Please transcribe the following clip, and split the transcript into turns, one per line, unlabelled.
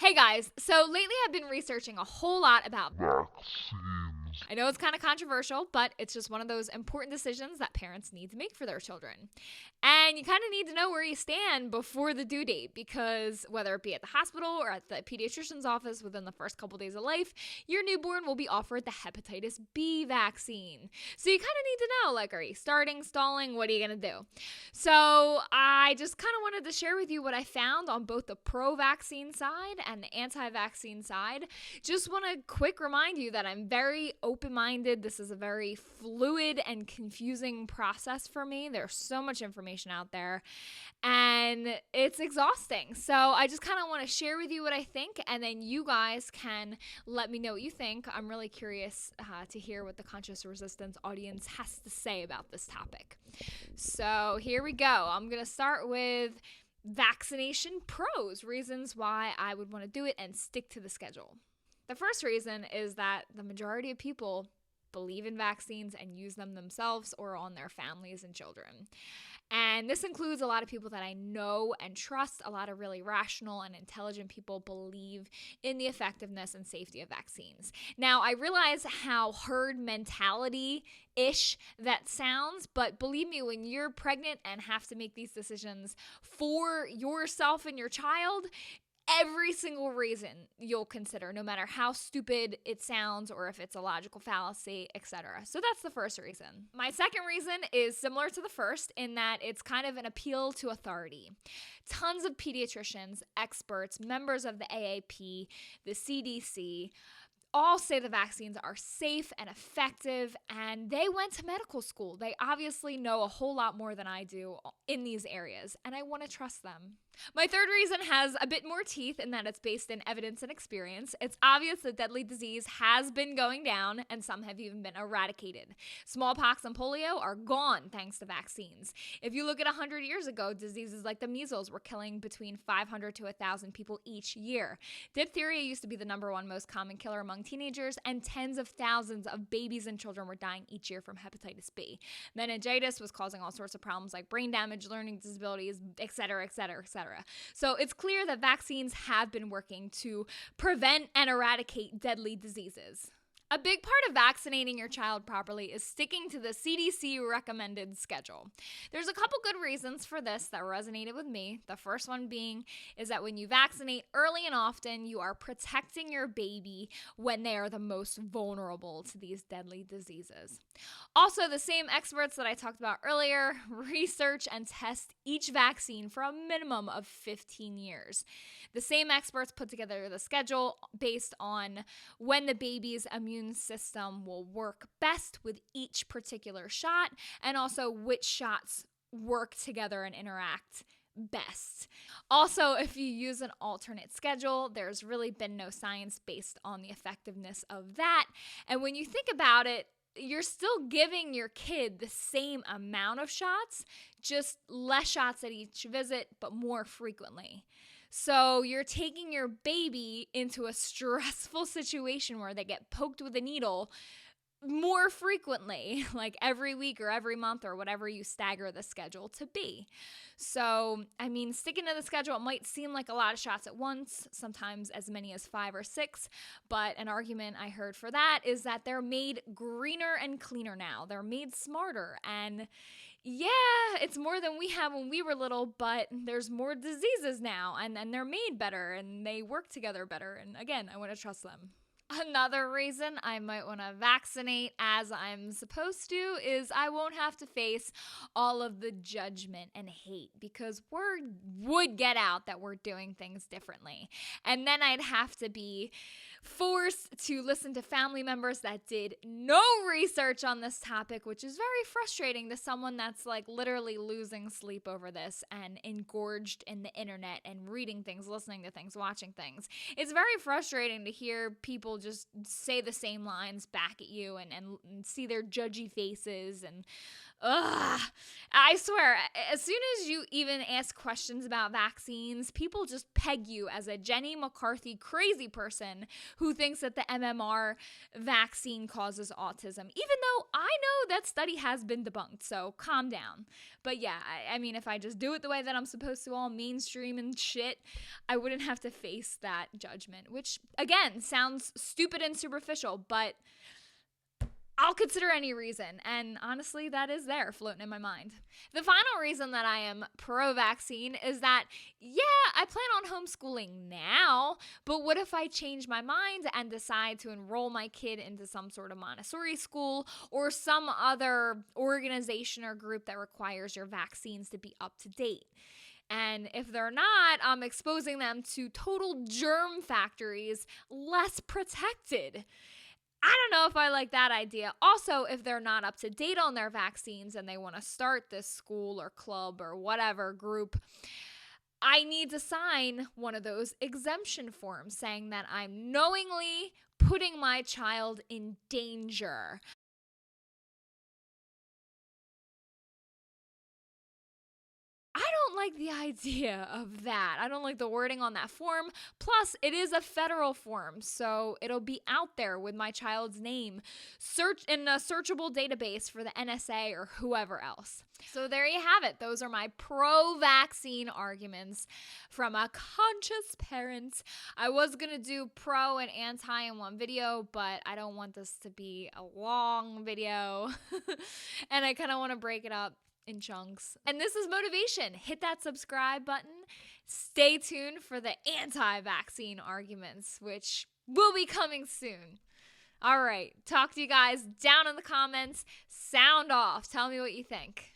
Hey guys, so lately I've been researching a whole lot about
Vaccines.
I know it's kind of controversial, but it's just one of those important decisions that parents need to make for their children. And you kind of need to know where you stand before the due date because whether it be at the hospital or at the pediatrician's office within the first couple days of life, your newborn will be offered the hepatitis B vaccine. So you kind of need to know, like, are you starting, stalling, what are you going to do? So I just kind of wanted to share with you what I found on both the pro-vaccine side and the anti-vaccine side. Just want to quick remind you that I'm very open-minded. This is a very fluid and confusing process for me. There's so much information out there and it's exhausting. So I just kind of want to share with you what I think, and then you guys can let me know what you think. I'm really curious to hear what the conscious resistance audience has to say about this topic. So here we go. I'm going to start with vaccination pros, reasons why I would want to do it and stick to the schedule. The first reason is that the majority of people believe in vaccines and use them themselves or on their families and children. And this includes a lot of people that I know and trust. A lot of really rational and intelligent people believe in the effectiveness and safety of vaccines. Now, I realize how herd mentality-ish that sounds, but believe me, when you're pregnant and have to make these decisions for yourself and your child, every single reason you'll consider, no matter how stupid it sounds or if it's a logical fallacy, etc. So that's the first reason. My second reason is similar to the first in that it's kind of an appeal to authority. Tons of pediatricians, experts, members of the AAP, the CDC, all say the vaccines are safe and effective, and they went to medical school. They obviously know a whole lot more than I do in these areas, and I want to trust them. My third reason has a bit more teeth in that it's based in evidence and experience. It's obvious that deadly disease has been going down, and some have even been eradicated. Smallpox and polio are gone thanks to vaccines. If you look at 100 years ago, diseases like the measles were killing between 500 to 1,000 people each year. Diphtheria used to be the number one most common killer among teenagers, and tens of thousands of babies and children were dying each year from hepatitis B. Meningitis was causing all sorts of problems like brain damage, learning disabilities, etc., etc., etc. So it's clear that vaccines have been working to prevent and eradicate deadly diseases. A big part of vaccinating your child properly is sticking to the CDC recommended schedule. There's a couple good reasons for this that resonated with me. The first one being is that when you vaccinate early and often, you are protecting your baby when they are the most vulnerable to these deadly diseases. Also, the same experts that I talked about earlier research and test each vaccine for a minimum of 15 years. The same experts put together the schedule based on when the baby's immune system will work best with each particular shot, and also which shots work together and interact best. Also, if you use an alternate schedule, there's really been no science based on the effectiveness of that. And when you think about it, you're still giving your kid the same amount of shots, just less shots at each visit, but more frequently. So you're taking your baby into a stressful situation where they get poked with a needle more frequently, like every week or every month or whatever you stagger the schedule to be. So, I mean, sticking to the schedule, it might seem like a lot of shots at once, sometimes as many as 5 or 6, but an argument I heard for that is that they're made greener and cleaner now. They're made smarter, and yeah, it's more than we had when we were little, but there's more diseases now, and they're made better, and they work together better, and again, I want to trust them. Another reason I might want to vaccinate as I'm supposed to is I won't have to face all of the judgment and hate because word would get out that we're doing things differently. And then I'd have to be forced to listen to family members that did no research on this topic, which is very frustrating to someone that's like literally losing sleep over this and engorged in the internet and reading things, listening to things, watching things. It's very frustrating to hear people just say the same lines back at you and see their judgy faces and Ugh. I swear, as soon as you even ask questions about vaccines, people just peg you as a Jenny McCarthy crazy person who thinks that the MMR vaccine causes autism, even though I know that study has been debunked, so calm down. But yeah, I mean, if I just do it the way that I'm supposed to, all mainstream and shit, I wouldn't have to face that judgment, which, again, sounds stupid and superficial, but I'll consider any reason, and honestly, that is there floating in my mind. The final reason that I am pro-vaccine is that, yeah, I plan on homeschooling now, but what if I change my mind and decide to enroll my kid into some sort of Montessori school or some other organization or group that requires your vaccines to be up to date? And if they're not, I'm exposing them to total germ factories, less protected. I don't know if I like that idea. Also, if they're not up to date on their vaccines and they want to start this school or club or whatever group, I need to sign one of those exemption forms saying that I'm knowingly putting my child in danger. I don't like the idea of that. I don't like the wording on that form. Plus, it is a federal form, so it'll be out there with my child's name, search in a searchable database for the NSA or whoever else. So there you have it. Those are my pro-vaccine arguments from a conscious parent. I was going to do pro and anti in one video, but I don't want this to be a long video. And I kind of want to break it up in chunks. And this is motivation. Hit that subscribe button. Stay tuned for the anti-vaccine arguments, which will be coming soon. All right. Talk to you guys down in the comments. Sound off. Tell me what you think.